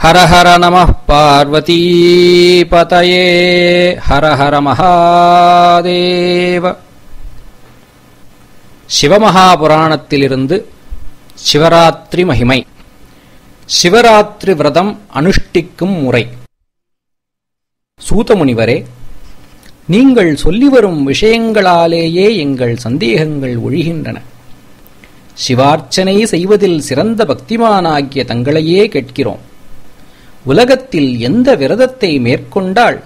ஹர ஹர நமः பார்வதீபதயே ஹர ஹர மகாதேவ. சிவமகாபுராணத்திலிருந்து சிவராத்திரி மகிமை. சிவராத்திரி விரதம் அனுஷ்டிக்கும் முறை. சூதமுனிவரே, நீங்கள் சொல்லிவரும் விஷயங்களாலேயே எங்கள் சந்தேகங்கள் ஒழிகின்றன. சிவார்ச்சனை செய்வதில் சிறந்த பக்திமானாகிய தங்களையே கேட்கிறோம். உலகத்தில் எந்த விரதத்தை மேற்கொண்டால்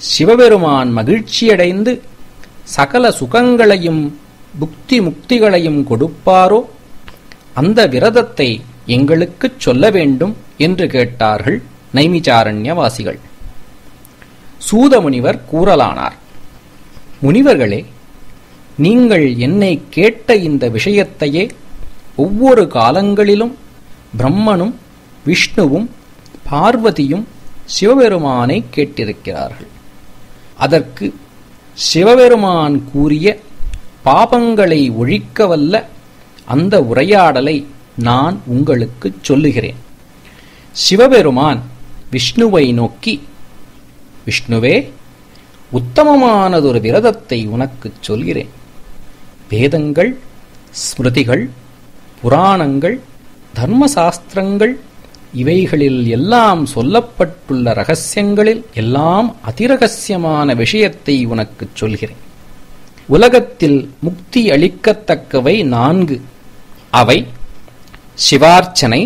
சிவபெருமான் மகிழ்ச்சியடைந்து சகல சுகங்களையும் புக்தி முக்திகளையும் கொடுப்பாரோ அந்த விரதத்தை எங்களுக்குச் சொல்ல வேண்டும் என்று கேட்டார்கள் நைமிசாரண்யவாசிகள். சூதமுனிவர் கூறலானார், முனிவர்களே, நீங்கள் என்னை கேட்ட இந்த விஷயத்தையே ஒவ்வொரு காலங்களிலும் பிரம்மனும் விஷ்ணுவும் பார்வதியும் சிவபெருமானை கேட்டிருக்கிறார்கள். அதற்கு சிவபெருமான் கூறிய பாபங்களை ஒழிக்கவல்ல அந்த உரையாடலை நான் உங்களுக்குச் சொல்லுகிறேன். சிவபெருமான் விஷ்ணுவை நோக்கி, விஷ்ணுவே, உத்தமமானதொரு விரதத்தை உனக்குச் சொல்கிறேன். வேதங்கள், ஸ்மிருதிகள், புராணங்கள், தர்மசாஸ்திரங்கள் இவைகளில் எல்லாம் சொல்லப்பட்டுள்ள ரகசியங்களில் எல்லாம் அதிரகசியமான விஷயத்தை உனக்குச் சொல்கிறேன். உலகத்தில் முக்தி அளிக்கத்தக்கவை 4. அவை சிவார்ச்சனை,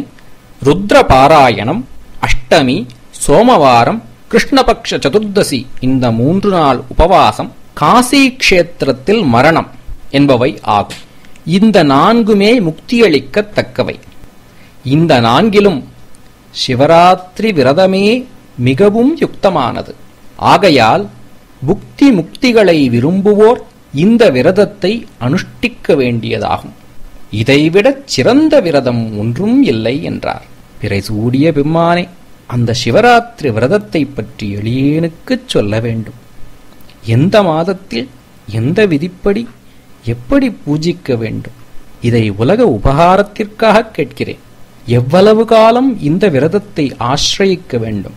ருத்ரபாராயணம், அஷ்டமி, சோமவாரம், கிருஷ்ணபக்ஷ சதுர்தசி, இந்த 3 நாள் உபவாசம், காசி க்ஷேத்திரத்தில் மரணம் என்பவை ஆகும். இந்த 4மே முக்தியளிக்கத்தக்கவை. இந்த 4லும் சிவராத்திரி விரதமே மிகவும் யுக்தமானது. ஆகையால் புக்தி முக்திகளை விரும்புவோர் இந்த விரதத்தை அனுஷ்டிக்க வேண்டியதாகும். இதைவிடச் சிறந்த விரதம் ஒன்றும் இல்லை என்றார். பிறை சூடிய பெம்மானே, அந்த சிவராத்திரி விரதத்தை பற்றி எளியேனுக்குச் சொல்ல வேண்டும். எந்த மாதத்தில் எந்த விதிப்படி எப்படி பூஜிக்க வேண்டும், இதை உலக உபகாரத்திற்காக கேட்கிறேன். எவ்வளவு காலம் இந்த விரதத்தை ஆசிரயிக்க வேண்டும்,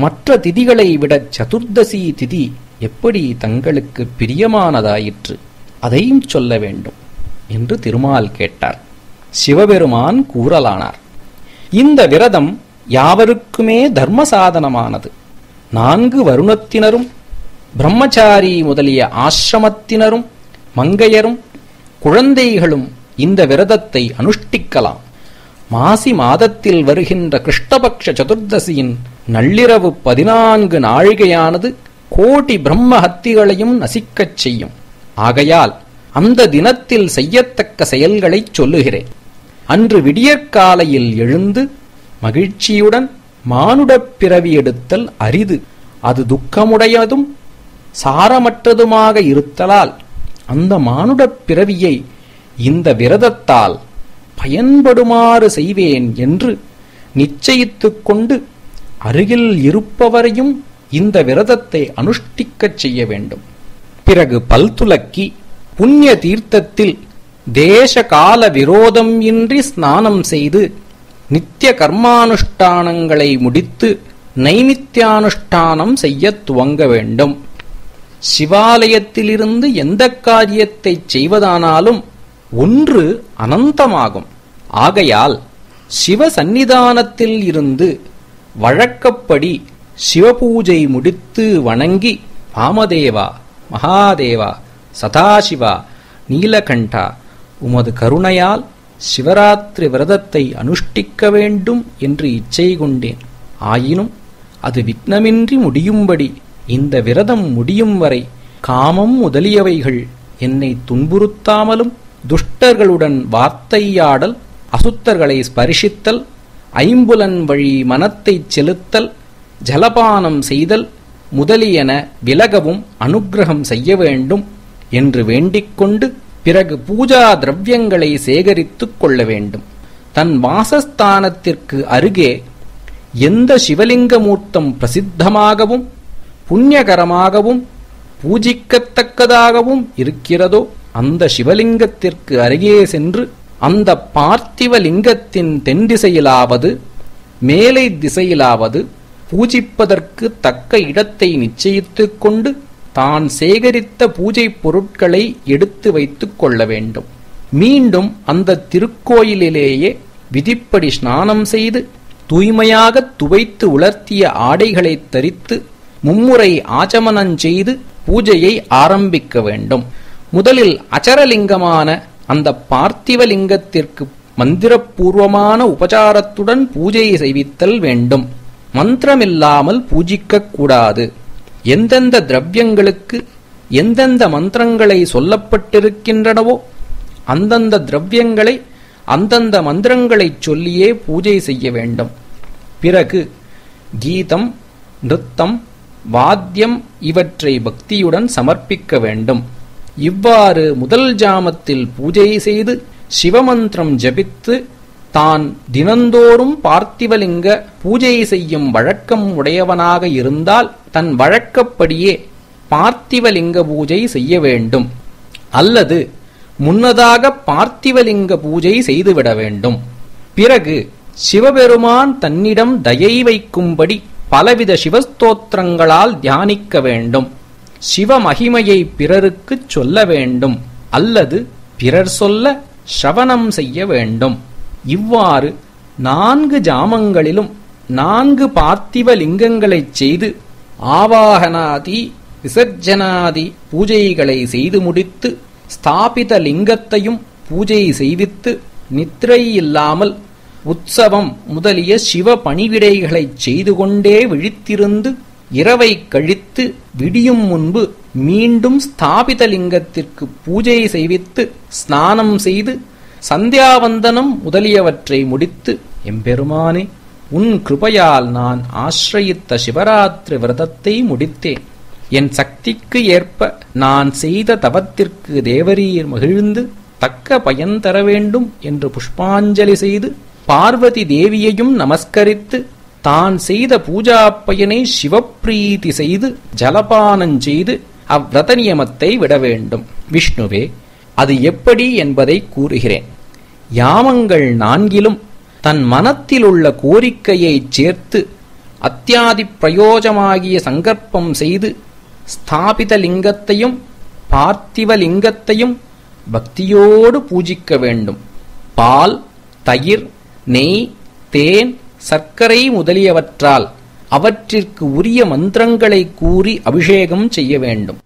மற்ற திதிகளை விட சதுர்தசி திதி எப்படி தங்களுக்கு பிரியமானதாயிற்று, அதையும் சொல்ல வேண்டும் என்று திருமால் கேட்டார். சிவபெருமான் கூறலானார், இந்த விரதம் யாவருக்குமே தர்மசாதனமானது. 4 வருணத்தினரும் பிரம்மச்சாரி முதலிய ஆசிரமத்தினரும் மங்கையரும் குழந்தைகளும் இந்த விரதத்தை அனுஷ்டிக்கலாம். மாசி மாதத்தில் வருகின்ற கிருஷ்ணபக்ஷ சதுர்தசியின் நள்ளிரவு 14 நாழிகையானது கோடி பிரம்ம ஹத்திகளையும் நசிக்கச் செய்யும். ஆகையால் அந்த தினத்தில் செய்யத்தக்க செயல்களைச் சொல்லுகிறேன். அன்று விடியற்காலையில் எழுந்து மகிழ்ச்சியுடன் மானுடப் பிறவி எடுத்தல் அரிது. அது துக்கமுடையதும் சாரமற்றதுமாக இருத்தலால் அந்த மானுடப் பிறவியை இந்த விரதத்தால் பயன்படுமாறு செய்வேன் என்று நிச்சயித்துக் கொண்டு அருகில் இருப்பவரையும் இந்த விரதத்தை அனுஷ்டிக்கச் செய்ய வேண்டும். பிறகு பல் துலக்கி புண்ணிய தீர்த்தத்தில் தேச கால விரோதம் இன்றி ஸ்நானம் செய்து நித்திய கர்மானுஷ்டானங்களை முடித்து நைமித்தியானுஷ்டானம் செய்ய துவங்க வேண்டும். சிவாலயத்திலிருந்து எந்த காரியத்தை செய்வதானாலும் ஒன்று அனந்தமாகும். ஆகையால் சிவ சந்நிதானத்தில் இருந்து வழக்கப்படி சிவபூஜை முடித்து வணங்கி, வாமதேவா, மகாதேவா, சதாசிவா, நீலகண்டா, உமது கருணையால் சிவராத்திரி விரதத்தை அனுஷ்டிக்க வேண்டும் என்று இச்சை கொண்டேன். ஆயினும் அது விக்னமின்றி முடியும்படி இந்த விரதம் முடியும் வரை காமம் முதலியவைகள் என்னை துன்புறுத்தாமலும் துஷ்டர்களுடன் வார்த்தையாடல், அசுத்தர்களை ஸ்பரிசித்தல், ஐம்புலன் வழி மனத்தை செலுத்தல், ஜலபானம் செய்தல் முதலியன விலகவும் அனுக்கிரகம் செய்ய வேண்டும் என்று வேண்டிக்கொண்டு பிறகு பூஜா திரவியங்களை சேகரித்துக் கொள்ள வேண்டும். தன் வாசஸ்தானத்திற்கு அருகே எந்த சிவலிங்க மூர்த்தம் பிரசித்தமாகவும் புண்ணியகரமாகவும் பூஜிக்கத்தக்கதாகவும் இருக்கிறதோ அந்த சிவலிங்கத்திற்கு அருகே சென்று அந்த பார்த்திவ லிங்கத்தின் தென்திசையிலாவது மேலை திசையிலாவது பூஜிப்பதற்கு தக்க இடத்தை நிச்சயித்துக் கொண்டு தான் சேகரித்த பூஜை பொருட்களை எடுத்து வைத்துக் கொள்ள வேண்டும். மீண்டும் அந்த திருக்கோயிலிலேயே விதிப்படி ஸ்நானம் செய்து தூய்மையாக துவைத்து உலர்த்திய ஆடைகளை தரித்து மும்முறை ஆச்சமனம் செய்து பூஜையை ஆரம்பிக்க வேண்டும். முதலில் அச்சரலிங்கமான அந்த பார்த்திவலிங்கத்திற்கு மந்திரபூர்வமான உபசாரத்துடன் பூஜை செய்வித்தல் வேண்டும். மந்திரமில்லாமல் பூஜிக்க கூடாது. எந்தெந்த திரவியங்களுக்கு எந்தெந்த மந்திரங்களை சொல்லப்பட்டிருக்கின்றனவோ அந்தந்த திரவியங்களை அந்தந்த மந்திரங்களை சொல்லியே பூஜை செய்ய வேண்டும். பிறகு கீதம், நிருத்தம், வாத்தியம் இவற்றை பக்தியுடன் சமர்ப்பிக்க வேண்டும். இவ்வாறு முதல் ஜாமத்தில் பூஜை செய்து சிவமந்திரம் ஜபித்து தான் தினந்தோறும் பார்த்திவலிங்க பூஜை செய்யும் வழக்கம் உடையவனாக இருந்தால் தன் வழக்கப்படியே பார்த்திவலிங்க பூஜை செய்ய வேண்டும். அல்லது முன்னதாக பார்த்திவலிங்க பூஜை செய்துவிட வேண்டும். பிறகு சிவபெருமான் தன்னிடம் தயை வைக்கும்படி பலவித சிவஸ்தோத்திரங்களால் தியானிக்க வேண்டும். சிவமகிமையை பிறருக்குச் சொல்ல வேண்டும். அல்லது பிறர் சொல்ல ஸ்ரவணம் செய்ய வேண்டும். இவ்வாறு 4 ஜாமங்களிலும் 4 பார்த்திவ லிங்கங்களைச் செய்து ஆவாகனாதி விசர்ஜனாதி பூஜைகளை செய்து முடித்து ஸ்தாபித லிங்கத்தையும் பூஜை செய்வித்து நித்திரை இல்லாமல் உற்சவம் முதலிய சிவ பணிவிடைகளைச் செய்து கொண்டே விழித்திருந்து இரவை கழித்து விடியும் முன்பு மீண்டும் ஸ்தாபித லிங்கத்திற்கு பூஜை செய்வித்து ஸ்நானம் செய்து சந்தியாவந்தனம் முதலியவற்றை முடித்து, எம்பெருமானே, உன் கிருபையால் நான் ஆசிரயித்த சிவராத்திரி விரதத்தை முடித்தேன். என் சக்திக்கு ஏற்ப நான் செய்த தவத்திற்கு தேவரீர் மகிழ்ந்து தக்க பயன் தர வேண்டும் என்று புஷ்பாஞ்சலி செய்து பார்வதி தேவியையும் நமஸ்கரித்து தான் செய்த பூஜா பயனை சிவப்பிரீதி செய்து ஜலபானஞ்செய்து அவ்விரத நியமத்தை விட வேண்டும். விஷ்ணுவே, அது எப்படி என்பதை கூறுகிறேன். யாமங்கள் 4லும் தன் மனத்தில் உள்ள கோரிக்கையை சேர்த்து அத்தியாதி பிரயோஜமாகிய சங்கற்பம் செய்து ஸ்தாபித லிங்கத்தையும் பார்த்திவ லிங்கத்தையும் பக்தியோடு பூஜிக்க வேண்டும். பால், தயிர், நெய், தேன், சர்க்கரை முதலியவற்றால் அவற்றிற்கு உரிய மந்திரங்களை கூறி அபிஷேகம் செய்ய வேண்டும்.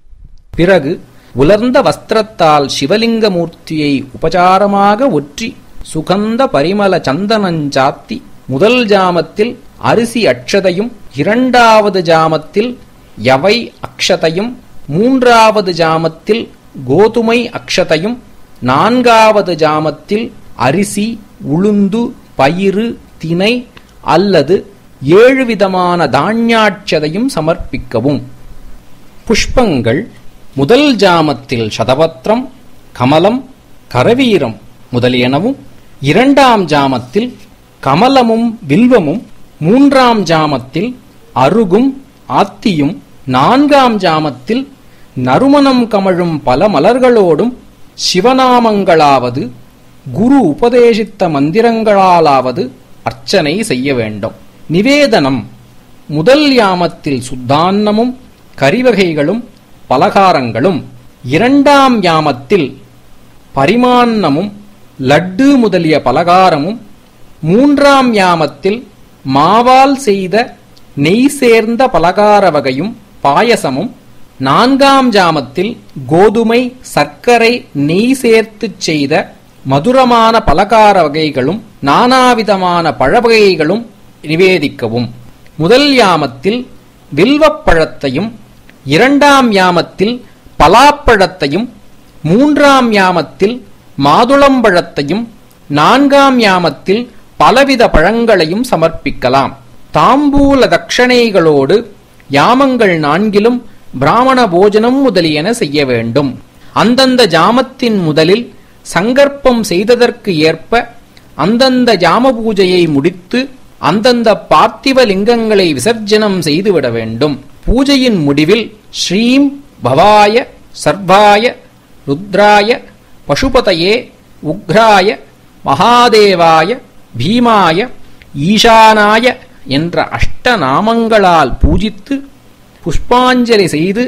பிறகு உலர்ந்த வஸ்திரத்தால் சிவலிங்க மூர்த்தியை உபசாரமாக ஒற்றி சுகந்த பரிமள சந்தனஞ்சாத்தி முதல் ஜாமத்தில் அரிசி அக்ஷதையும், 2வது ஜாமத்தில் யவை அக்ஷதையும், 3வது ஜாமத்தில் கோதுமை அக்ஷதையும், 4வது ஜாமத்தில் அரிசி, உளுந்து, பயிறு, தினை அல்லது 7 விதமான தானியாட்சதையும் சமர்ப்பிக்கவும். புஷ்பங்கள் முதல் ஜாமத்தில் சதபத்திரம், கமலம், கரவீரம் முதலியனவும், 2ஆம் ஜாமத்தில் கமலமும் வில்வமும், 3ஆம் ஜாமத்தில் அருகும் ஆத்தியும், 4ஆம் ஜாமத்தில் நறுமணம் கமழும் பல மலர்களோடும் சிவநாமங்களாவது குரு உபதேசித்த மந்திரங்களாலாவது அர்ச்சனை செய்ய வேண்டும். நிவேதனம் முதல் யாமத்தில் சுத்தான்னமும் கறிவகைகளும் பலகாரங்களும், 2ஆம் யாமத்தில் பரிமான்னமும் லட்டு முதலிய பலகாரமும், 3ஆம் யாமத்தில் மாவால் செய்த நெய் சேர்ந்த பலகார வகையும் பாயசமும், 4ஆம் ஜாமத்தில் கோதுமை, சர்க்கரை, நெய் சேர்த்துச் செய்த மதுரமான பலகார வகைகளும் நானாவிதமான பழவகைகளும் நிவேதிக்கவும். முதல் யாமத்தில் வில்வப்பழத்தையும், 2ஆம் யாமத்தில் பலாப்பழத்தையும், 3ஆம் யாமத்தில் மாதுளம்பழத்தையும், 4ஆம் யாமத்தில் பலவித பழங்களையும் சமர்ப்பிக்கலாம். தாம்பூல தட்சணைகளோடு யாமங்கள் 4லும் பிராமண போஜனம் முதலியன செய்ய வேண்டும். அந்தந்த ஜாமத்தின் முதலில் சங்கற்பம் செய்ததற்கு ஏற்ப அந்தந்த ஜாம பூஜையை முடித்து அந்தந்த பார்த்திவ லிங்கங்களை விசர்ஜனம் செய்துவிட வேண்டும். பூஜையின் முடிவில் ஸ்ரீம் பவாய சர்வாய ருத்ராய பசுபதயே உக்ராய மகாதேவாய பீமாய ஈசானாய என்ற அஷ்டநாமங்களால் பூஜித்து புஷ்பாஞ்சலி செய்து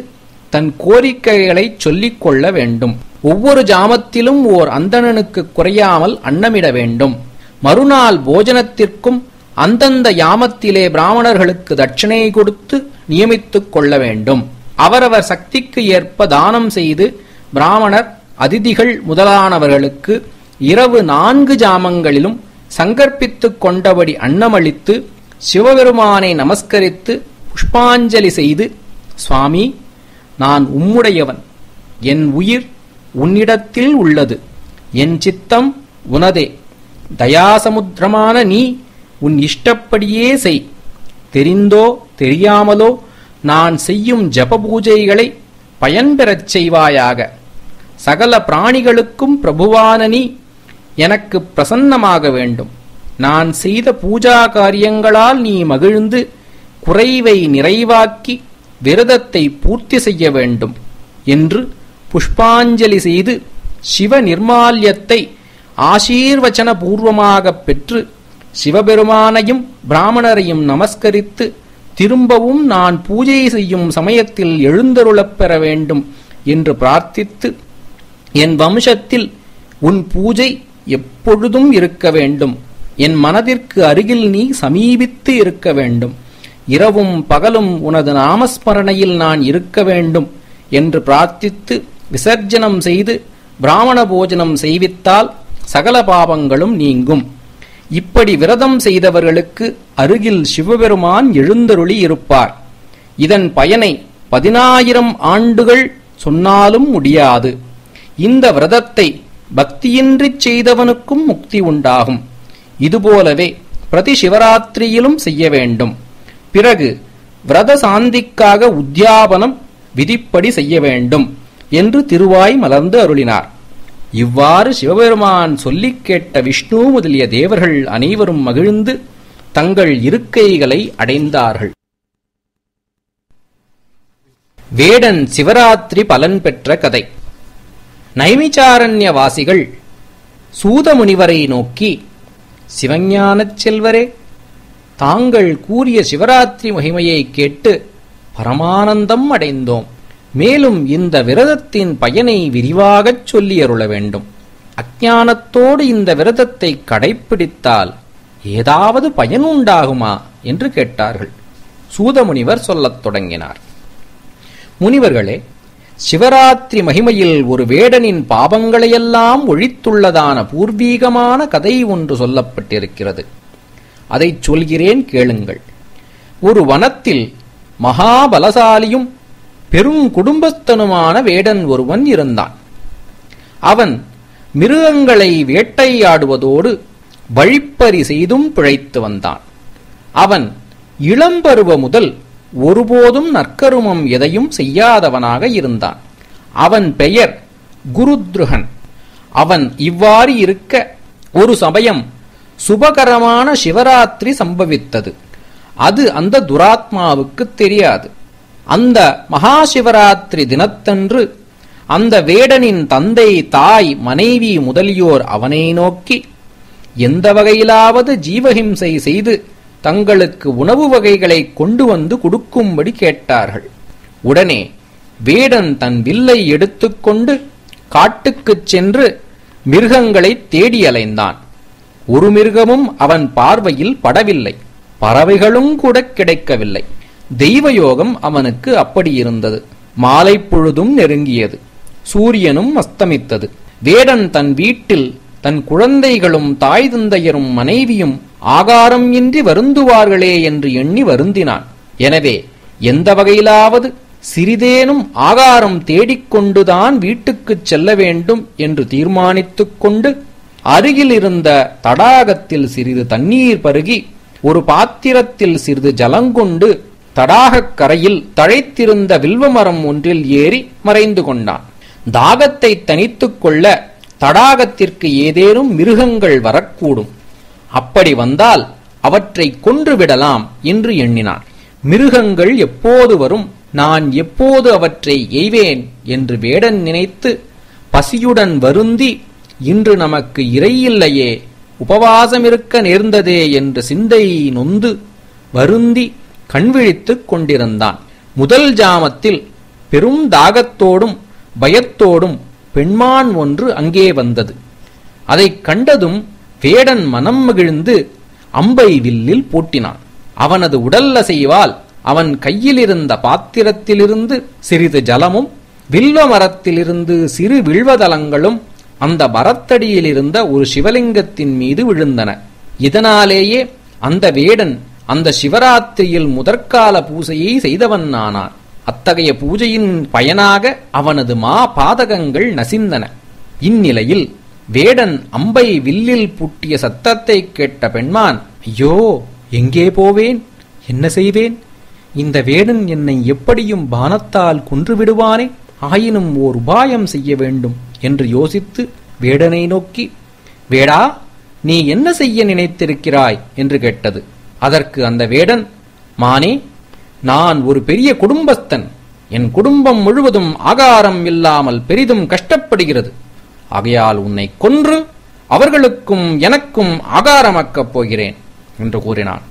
தன் கோரிக்கைகளை சொல்லிக் கொள்ள வேண்டும். ஒவ்வொரு ஜாமத்திலும் ஓர் அந்தணனுக்கு குறையாமல் அன்னமிட வேண்டும். மறுநாள் போஜனத்திற்கும் அந்தந்த யாமத்திலே பிராமணர்களுக்கு தட்சிணை கொடுத்து நியமித்துக் கொள்ள வேண்டும். அவரவர் சக்திக்கு ஏற்ப தானம் செய்து பிராமணர், அதிதிகள் முதலானவர்களுக்கு இரவு 4 ஜாமங்களிலும் சங்கற்பித்துக் கொண்டபடி அன்னமளித்து சிவபெருமானை நமஸ்கரித்து புஷ்பாஞ்சலி செய்து, சுவாமி, நான் உம்முடையவன், என் உயிர் உன்னிடத்தில் உள்ளது, என் சித்தம் உனதே, தயாசமுத்திரமான நீ உன் இஷ்டப்படியே செய், தெரிந்தோ தெரியாமலோ நான் செய்யும் ஜப பூஜைகளை பயன்பெறச் செய்வாயாக, சகல பிராணிகளுக்கும் பிரபுவான நீ எனக்கு பிரசன்னமாக வேண்டும், நான் செய்த பூஜா காரியங்களால் நீ மகிழ்ந்து குறைவை நிறைவாக்கி விரதத்தை பூர்த்தி செய்ய வேண்டும் என்று புஷ்பாஞ்சலி செய்து சிவ நிர்மால்யத்தை ஆசீர்வச்சன பூர்வமாகப் பெற்று சிவபெருமானையும் பிராமணரையும் நமஸ்கரித்து திரும்பவும் நான் பூஜை செய்யும் சமயத்தில் எழுந்தருளப் பெற வேண்டும் என்று பிரார்த்தித்து, என் வம்சத்தில் உன் பூஜை எப்பொழுதும் இருக்க வேண்டும், என் மனதிற்கு அருகில் நீ சமீபித்து இருக்க வேண்டும், இரவும் பகலும் உனது நாமஸ்மரணையில் நான் இருக்க வேண்டும் என்று பிரார்த்தித்து விசர்ஜனம் செய்து பிராமண போஜனம் செய்வித்தால் சகல பாவங்களும் நீங்கும். இப்படி விரதம் செய்தவர்களுக்கு அருகில் சிவபெருமான் எழுந்தருளி இருப்பார். இதன் பயனை 10,000 ஆண்டுகள் சொன்னாலும் முடியாது. இந்த விரதத்தை பக்தியின்றிச் செய்தவனுக்கும் முக்தி உண்டாகும். இதுபோலவே பிரதி சிவராத்திரியிலும் செய்ய வேண்டும். பிறகு விரத சாந்திக்காக உத்யாபனம் விதிப்படி செய்ய வேண்டும் என்று திருவாய் மலர்ந்து அருளினார். இவ்வாறு சிவபெருமான் சொல்லிக் கேட்ட விஷ்ணு முதலிய தேவர்கள் அனைவரும் மகிழ்ந்து தங்கள் இருக்கைகளை அடைந்தார்கள். வேடன் சிவராத்திரி பலன் பெற்ற கதை. நைமிச்சாரண்யவாசிகள் சூதமுனிவரை நோக்கி, சிவஞானச் செல்வரே, தாங்கள் கூறிய சிவராத்திரி மகிமையை கேட்டு பரமானந்தம் அடைந்தோம். மேலும் இந்த விரதத்தின் பயனை விரிவாகச் சொல்லி அருள வேண்டும். அஞ்ஞானத்தோடு இந்த விரதத்தை கடைப்பிடித்தால் ஏதாவது பயன் உண்டாகுமா என்று கேட்டார்கள். சூதமுனிவர் சொல்லத் தொடங்கினார். முனிவர்களே, சிவராத்திரி மகிமையில் ஒரு வேடனின் பாவங்களையெல்லாம் ஒழித்துள்ளதான பூர்வீகமான கதை ஒன்று சொல்லப்பட்டிருக்கிறது. அதைச் சொல்கிறேன், கேளுங்கள். ஒரு வனத்தில் மகாபலசாலியும் பெருங்குடும்பஸ்தனுமான வேடன் ஒருவன் இருந்தான். அவன் மிருகங்களை வேட்டையாடுவதோடு வழிப்பறி செய்தும் பிழைத்து வந்தான். அவன் இளம்பருவ முதல் ஒருபோதும் நற்கருமம் எதையும் செய்யாதவனாக இருந்தான். அவன் பெயர் குருத்ருகன். அவன் இவ்வாறு இருக்க ஒரு சமயம் சுபகரமான சிவராத்திரி சம்பவித்தது. அது அந்த துராத்மாவுக்கு தெரியாது. அந்த மகாசிவராத்திரி தினத்தன்று அந்த வேடனின் தந்தை, தாய், மனைவி முதலியோர் அவனை நோக்கி எந்த வகையிலாவது ஜீவஹிம்சை செய்து தங்களுக்கு உணவு வகைகளை கொண்டு வந்து கொடுக்கும்படி கேட்டார்கள். உடனே வேடன் தன் வில்லை எடுத்துக்கொண்டு காட்டுக்குச் சென்று மிருகங்களை தேடி அலைந்தான். ஒரு மிருகமும் அவன் பார்வையில் படவில்லை. பறவைகளும் கூட கிடைக்கவில்லை. தெய்வயோகம் அவனுக்கு அப்படி இருந்தது. மாலை பொழுதும் நெருங்கியது. சூரியனும் அஸ்தமித்தது. வேடன் தன் வீட்டில் தன் குழந்தைகளும் தாய் தந்தையரும் மனைவியும் ஆகாரம் இன்றி வருந்துவார்களே என்று எண்ணி வருந்தினான். எனவே எந்த வகையிலாவது சிறிதேனும் ஆகாரம் தேடிக்கொண்டுதான் வீட்டுக்குச் செல்ல வேண்டும் என்று தீர்மானித்துக் கொண்டு அருகில் இருந்த தடாகத்தில் சிறிது தண்ணீர் பருகி ஒரு பாத்திரத்தில் சிறிது ஜலங்கொண்டு தடாகக் கரையில் தழைத்திருந்த வில்வமரம் ஒன்றில் ஏறி மறைந்து கொண்டான். தாகத்தை தணித்துக் கொள்ள தடாகத்திற்கு ஏதேனும் மிருகங்கள் வரக்கூடும். அப்படி வந்தால் அவற்றை கொன்றுவிடலாம் என்று எண்ணினான். மிருகங்கள் எப்போது வரும், நான் எப்போது அவற்றை எய்வேன் என்று வேடன் நினைத்து பசியுடன் வருந்தி, இன்று நமக்கு இறையில்லையே, உபவாசமிருக்க நேர்ந்ததே என்று சிந்தை நொந்து வருந்தி கண்விழித்துக் கொண்டிருந்தான். முதல் ஜாமத்தில் பெரும் தாகத்தோடும் பயத்தோடும் பெண்மான் ஒன்று அங்கே வந்தது. அதைக் கண்டதும் வேடன் மனம் மகிழ்ந்து அம்பை வில்லில் பூட்டினான். அவனது உடல் அசைவால் அவன் கையிலிருந்த பாத்திரத்திலிருந்து சிறிது ஜலமும் வில்வ மரத்திலிருந்து சிறு வில்வதலங்களும் அந்த மரத்தடியிலிருந்த ஒரு சிவலிங்கத்தின் மீது விழுந்தன. இதனாலேயே அந்த வேடன் அந்த சிவராத்திரியில் முதற்கால பூசையை செய்தவன் ஆனான். அத்தகைய பூஜையின் பயனாக அவனது பாதகங்கள் நசிந்தன. இந்நிலையில் வேடன் அம்பை வில்லில் பூட்டிய சத்தத்தை கேட்ட பெண்மான், ஐயோ, எங்கே போவேன், என்ன செய்வேன்? இந்த வேடன் என்னை எப்படியும் பானத்தால் கொன்று விடுவானே, ஆயினும் ஓர் உபாயம் செய்ய வேண்டும் என்று யோசித்து வேடனை நோக்கி, வேடா, நீ என்ன செய்ய நினைத்திருக்கிறாய் என்று கேட்டது. அதற்கு அந்த வேடன், மானே, நான் ஒரு பெரிய குடும்பஸ்தன். என் குடும்பம் முழுவதும் ஆகாரம் இல்லாமல் பெரிதும் கஷ்டப்படுகிறது. ஆகையால் உன்னை கொன்று அவர்களுக்கும் எனக்கும் ஆகாரமாக்கப் போகிறேன் என்று கூறினான்.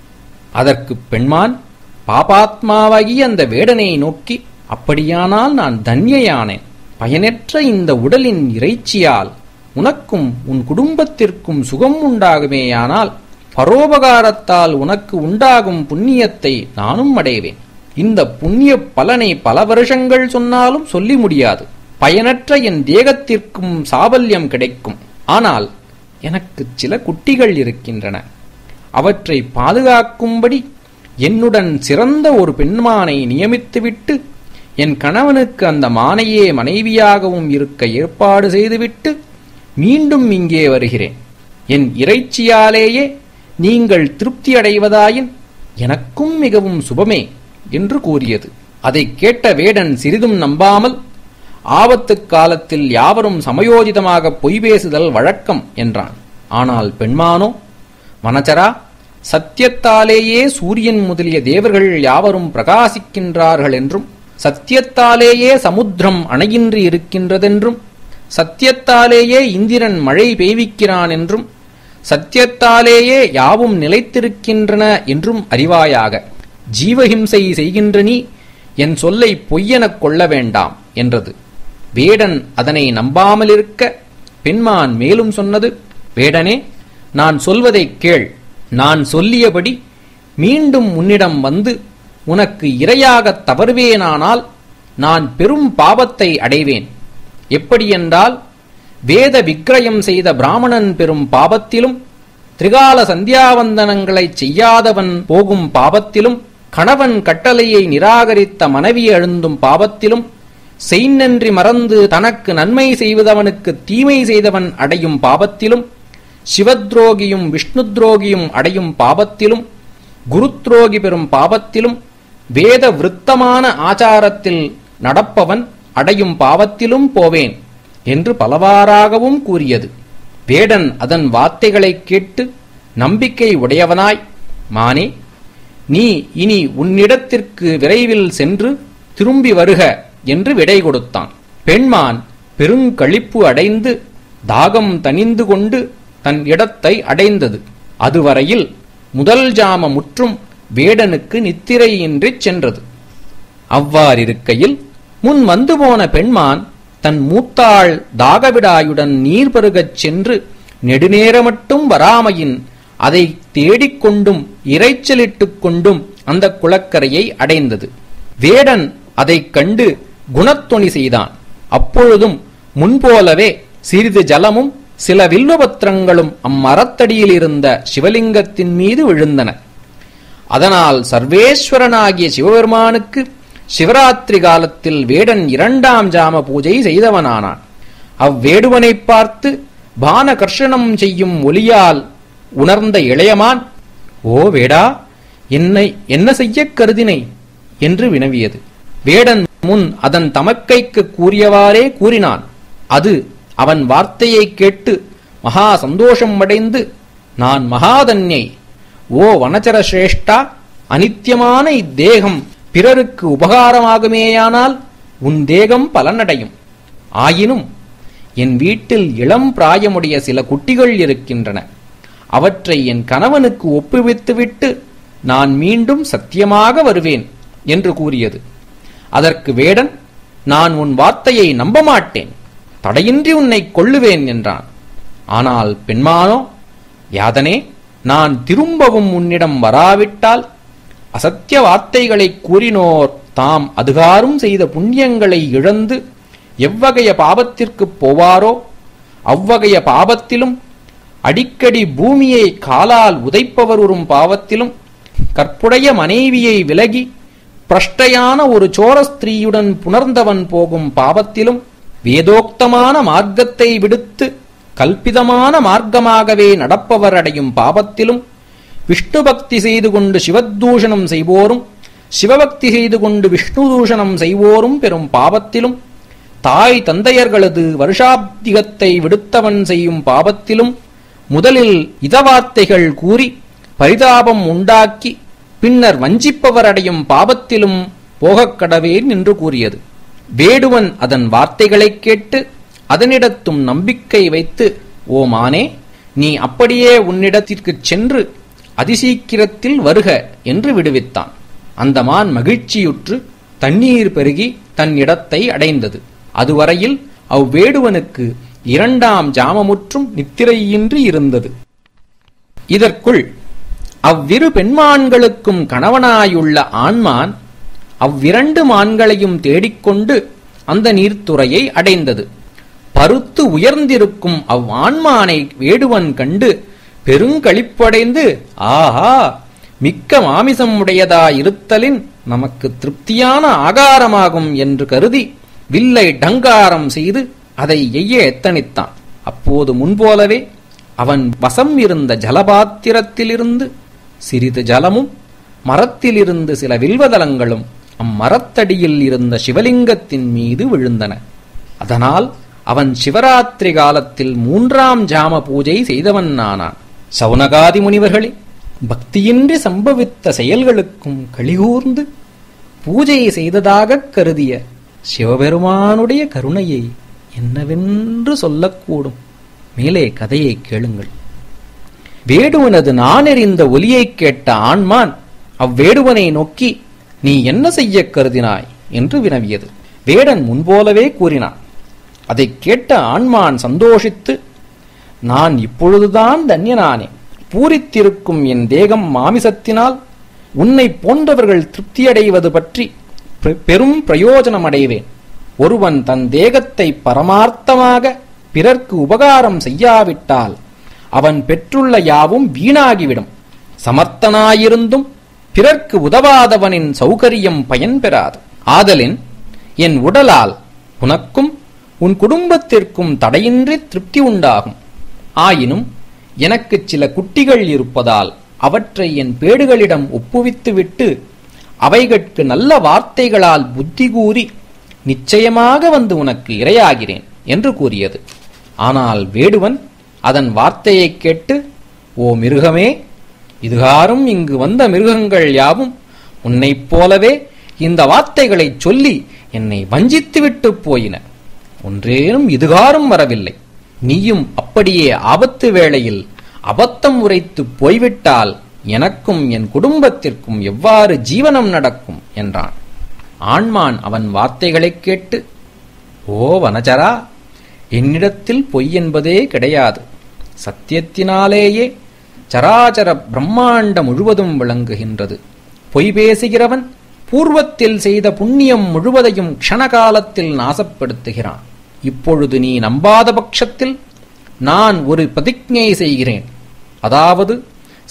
அதற்கு பெண்மான் பாபாத்மாவாகிய அந்த வேடனை நோக்கி, அப்படியானால் நான் தன்யையானேன். பயனற்ற இந்த உடலின் இறைச்சியால் உனக்கும் உன் குடும்பத்திற்கும் சுகம் உண்டாகுமேயானால் பரோபகாரத்தால் உனக்கு உண்டாகும் புண்ணியத்தை நானும் அடைவேன். இந்த புண்ணிய பலனை பல வருஷங்கள் சொன்னாலும் சொல்லி முடியாது. பயனற்ற என் தேகத்திற்கும் சாபல்யம் கிடைக்கும். ஆனால் எனக்கு சில குட்டிகள் இருக்கின்றன. அவற்றை பாதுகாக்கும்படி என்னுடன் சிறந்த ஒரு பெண்மானை நியமித்துவிட்டு என் கணவனுக்கு அந்த மானையே மனைவியாகவும் இருக்க ஏற்பாடு செய்துவிட்டு மீண்டும் இங்கே வருகிறேன். என் இறைச்சியாலேயே நீங்கள் திருப்தி அடைவதாயின் எனக்கும் மிகவும் சுபமே என்று கூறியது. அதை கேட்ட வேடன் சிறிதும் நம்பாமல், ஆபத்து காலத்தில் யாவரும் சமயோஜிதமாக பொய் பேசுதல் வழக்கம் என்றான். ஆனால் பெண்மானோ, வனச்சரா, சத்தியத்தாலேயே சூரியன் முதலிய தேவர்கள் யாவரும் பிரகாசிக்கின்றார்கள் என்றும், சத்தியத்தாலேயே சமுத்திரம் அணையின்றி இருக்கின்றதென்றும், சத்தியத்தாலேயே இந்திரன் மழை பெய்விக்கிறான் என்றும், சத்தியத்தாலேயே யாவும் நிலைத்திருக்கின்றன என்றும் அறிவாயாக. ஜீவஹிம்சை செய்கின்ற நீ என் சொல்லை பொய்யெனக் கொள்ள வேண்டாம் என்றது. வேடன் அதனை நம்பாமலிருக்க பெண்மான் மேலும் சொன்னது, வேடனே, நான் சொல்வதைக் கேள். நான் சொல்லியபடி மீண்டும் உன்னிடம் வந்து உனக்கு இரையாகத் தவறுவேனானால் நான் பெரும் பாவத்தை அடைவேன். எப்படியென்றால், வேத விக்கிரயம் செய்த பிராமணன் பெறும் பாபத்திலும், திரிகால சந்தியாவந்தனங்களைச் செய்யாதவன் போகும் பாபத்திலும், கணவன் கட்டளையை நிராகரித்த மனைவி அழுந்தும் பாபத்திலும், செய்நன்றி மறந்து தனக்கு நன்மை செய்வதவனுக்கு தீமை செய்தவன் அடையும் பாபத்திலும், சிவத்ரோகியும் விஷ்ணுத்ரோகியும் அடையும் பாபத்திலும், குருத்ரோகி பெறும் பாபத்திலும், வேத விருத்தமான ஆச்சாரத்தில் நடப்பவன் அடையும் பாவத்திலும் போவேன் என்று பலவாறாகவும் கூறியது. வேடன் அதன் வார்த்தைகளைக் கேட்டு நம்பிக்கை உடையவனாய், மானே, நீ இனி உன்னிடத்திற்கு விரைவில் சென்று திரும்பி வருக என்று விடை கொடுத்தான். பெண்மான் பெருங்களிப்பு அடைந்து தாகம் தணிந்து கொண்டு தன் இடத்தை அடைந்தது. அதுவரையில் முதல் ஜாம முற்றும் வேடனுக்கு நித்திரையின்றிச் சென்றது. அவ்வாறிருக்கையில் முன் வந்து போன பெண்மான் தன் மூத்தாள் தாகவிடாயுடன் நீர் பருகச் சென்று நெடுநேரமட்டும் வராமையின் அதை தேடிக்கொண்டும் இறைச்சலிட்டுக் கொண்டும் அந்த குளக்கரையை அடைந்தது. வேடன் அதைக் கண்டு குணத்தொணி செய்தான். அப்பொழுதும் முன்போலவே சிறிது ஜலமும் சில வில்வபத்திரங்களும் அம்மரத்தடியில் இருந்த சிவலிங்கத்தின் மீது விழுந்தன. அதனால் சர்வேஸ்வரனாகிய சிவபெருமானுக்கு சிவராத்திரி காலத்தில் வேடன் 2ஆம் ஜாம பூஜை செய்தவனானான். அவ்வேடுவனைப் பார்த்து பானகர்ஷணம் செய்யும் ஒலியால் உணர்ந்த இளையமான், ஓ வேடா, என்னை என்ன செய்யக் கருதினை என்று வினவியது. வேடன் முன் அதன் தமக்கைக்கு கூறியவாறே கூறினான். அது அவன் வார்த்தையைக் கேட்டு மகா சந்தோஷம் அடைந்து, நான் மகாதன்யை, ஓ வனச்சர சிரேஷ்டா, அனித்தியமான இத்தேகம் பிறருக்கு உபகாரமாகுமேயானால் உன் தேகம் பலனடையும். ஆயினும் என் வீட்டில் இளம் பிராயமுடைய சில குட்டிகள் இருக்கின்றன. அவற்றை என் கணவனுக்கு ஒப்புவித்துவிட்டு நான் மீண்டும் சத்தியமாக வருவேன் என்று கூறியது. அதற்கு வேடன், நான் உன் வார்த்தையை நம்ப மாட்டேன், தடையின்றி உன்னை கொல்லுவேன் என்றான். ஆனால் பெண்மானோ, யாதனே, நான் திரும்பவும் உன்னிடம் வராவிட்டால் அசத்திய வார்த்தைகளை கூறினோர் தாம் அதுகாரும் செய்த புண்ணியங்களை இழந்து எவ்வகைய பாபத்திற்குப் போவாரோ அவ்வகைய பாபத்திலும், அடிக்கடி பூமியை காலால் உதைப்பவரும் பாவத்திலும், கற்புடைய மனைவியை விலகி பிரஷ்டையான ஒரு சோரஸ்திரீயுடன் புணர்ந்தவன் போகும் பாவத்திலும், வேதோக்தமான மார்க்கத்தை விடுத்து கல்பிதமான மார்க்கமாகவே நடப்பவர் அடையும் பாவத்திலும், விஷ்ணு பக்தி செய்து கொண்டு சிவதூஷணம் செய்வோரும் சிவபக்தி செய்து கொண்டு விஷ்ணு தூஷணம் செய்வோரும் பெறும் பாவத்திலும், தாய் தந்தையர்களது வருஷாப்திகத்தை விடுத்தவன் செய்யும் பாவத்திலும், முதலில் இதவார்த்தைகள் கூறி பரிதாபம் உண்டாக்கி பின்னர் வஞ்சிப்பவர் அடையும் பாவத்திலும் போகக்கடவேன் என்று கூறியது. வேடுவன் அதன் வார்த்தைகளைக் கேட்டு அதனிடத்தும் நம்பிக்கை வைத்து, ஓ மானே, நீ அப்படியே உன்னிடத்திற்குச் சென்று அதிசீக்கிரத்தில் வருக என்று விடுவித்தான். அந்த மான் மகிழ்ச்சியுற்று தண்ணீர் பெருகி தன் இடத்தை அடைந்தது. அதுவரையில் அவ்வேடுவனுக்கு 2ஆம் ஜாமமுற்றும் நித்திரையின்றி இருந்தது. இதற்குள் அவ்விரு பெண்மான்களுக்கும் கணவனாயுள்ள ஆண்மான் அவ்விரண்டு மான்களையும் தேடிக்கொண்டு அந்த நீர்த்துறையை அடைந்தது. பருத்து உயர்ந்திருக்கும் ஆண்மானை வேடுவன் கண்டு பெருங்களிப்படைந்து, ஆஹா, மிக்க மாமிசம் உடையதாயிருத்தலின் நமக்கு திருப்தியான ஆகாரமாகும் என்று கருதி வில்லை டங்காரம் செய்து அதை எய்ய எத்தனித்தான். அப்போது முன்போலவே அவன் வசம் இருந்த ஜலபாத்திரத்திலிருந்து சிறிது ஜலமும் மரத்திலிருந்து சில வில்வதலங்களும் அம்மரத்தடியில் இருந்த சிவலிங்கத்தின் மீது விழுந்தன. அதனால் அவன் சிவராத்திரி காலத்தில் 3ஆம் ஜாம பூஜை செய்தவன் ஆனான். சௌனகாதி முனிவர்களே, பக்தியின்றி சம்பவித்த செயல்களுக்கும் கலிகூர்ந்து பூஜை செய்ததாகக் கருதிய சிவபெருமானுடைய கருணையை என்னவென்று சொல்லக்கூடும்? மேலே கதையை கேளுங்கள். வேடுவனது நானெறிந்த ஒலியைக் கேட்ட ஆண்மான் அவ்வேடுவனை நோக்கி, நீ என்ன செய்ய கருதினாய் என்று வினவியது. வேடன் முன்போலவே கூறினான். அதைக் கேட்ட ஆண்மான் சந்தோஷித்து, நான் இப்பொழுதுதான் தன்யனானேன். பூரித்திருக்கும் என் தேகம் மாமிசத்தினால் உன்னை போன்றவர்கள் திருப்தியடைவது பற்றி பெரும் பிரயோஜனம் அடைவேன். ஒருவன் தன் தேகத்தை பரமார்த்தமாக பிறர்க்கு உபகாரம் செய்யாவிட்டால் அவன் பெற்றுள்ள யாவும் வீணாகிவிடும். சமர்த்தனாயிருந்தும் பிறர்க்கு உதவாதவனின் சௌகரியம் பயன் பெறாது. ஆதலின் என் உடலால் உனக்கும் உன் குடும்பத்திற்கும் தடையின்றி திருப்தி உண்டாகும். ஆயினும் எனக்கு சில குட்டிகள் இருப்பதால் அவற்றை என் பேடுகளிடம் ஒப்புவித்துவிட்டு அவைகட்கு நல்ல வார்த்தைகளால் புத்தி கூறி நிச்சயமாக வந்து உனக்கு இரையாகிறேன் என்று கூறியது. ஆனால் வேடுவன் அதன் வார்த்தையைக் கேட்டு, ஓ மிருகமே, இதுகாரும் இங்கு வந்த மிருகங்கள் யாவும் உன்னைப் போலவே இந்த வார்த்தைகளைச் சொல்லி என்னை வஞ்சித்துவிட்டு போயின. ஒன்றேனும் இதுகாரும் வரவில்லை. நீயும் அப்படியே ஆபத்து வேளையில் அபத்தம் உரைத்து போய்விட்டால் எனக்கும் என் குடும்பத்திற்கும் எவ்வாறு ஜீவனம் நடக்கும் என்றான். ஆண்மான் அவன் வார்த்தைகளைக் கேட்டு, ஓ வனச்சரா, என்னிடத்தில் பொய் என்பதே கிடையாது. சத்தியத்தினாலேயே சராச்சர பிரம்மாண்டம் முழுவதும் விளங்குகின்றது. பொய் பேசுகிறவன் பூர்வத்தில் செய்த புண்ணியம் முழுவதையும் க்ஷணகாலத்தில் நாசப்படுத்துகிறான். இப்பொழுது நீ நம்பாத பட்சத்தில் நான் ஒரு பிரதிஜ்ஞை செய்கிறேன். அதாவது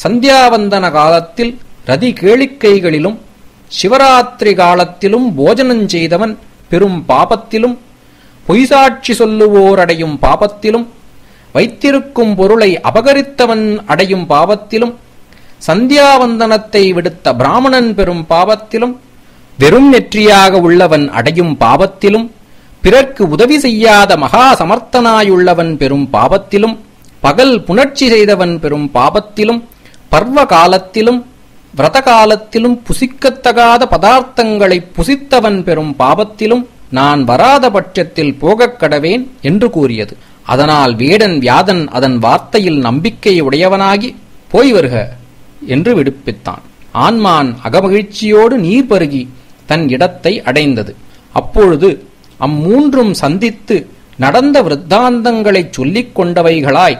சந்தியாவந்தன காலத்தில் ரதி கேளிக்கைகளிலும் சிவராத்திரி காலத்திலும் போஜனம் செய்தவன் பெரும் பாபத்திலும், பொய்சாட்சி சொல்லுவோர் அடையும் பாபத்திலும், வைத்திருக்கும் பொருளை அபகரித்தவன் அடையும் பாவத்திலும், சந்தியாவந்தனத்தை விடுத்த பிராமணன் பெறும் பாவத்திலும், வெறும் நெற்றியாக உள்ளவன் அடையும் பாவத்திலும், பிறர்க்கு உதவி செய்யாத மகா சமர்த்தனாயுள்ளவன் பெறும் பாவத்திலும், பகல் புணர்ச்சி செய்தவன் பெறும் பாவத்திலும், பர்வ காலத்திலும் விரத காலத்திலும் புசிக்கத்தகாத பதார்த்தங்களை புசித்தவன் பெறும் பாவத்திலும் நான் வராத பட்சத்தில் போகக் கடவேன் என்று கூறியது. அதனால் வேடன் வியாதன் அதன் வார்த்தையில் நம்பிக்கை உடையவனாகி போய் வருக என்று விடுப்பித்தான். ஆண்மான் அகமகிழ்ச்சியோடு நீர் பருகி தன் இடத்தை அடைந்தது. அப்பொழுது அம்மூன்றும் சந்தித்து நடந்த விருத்தாந்தங்களைச் சொல்லிக் கொண்டவைகளாய்,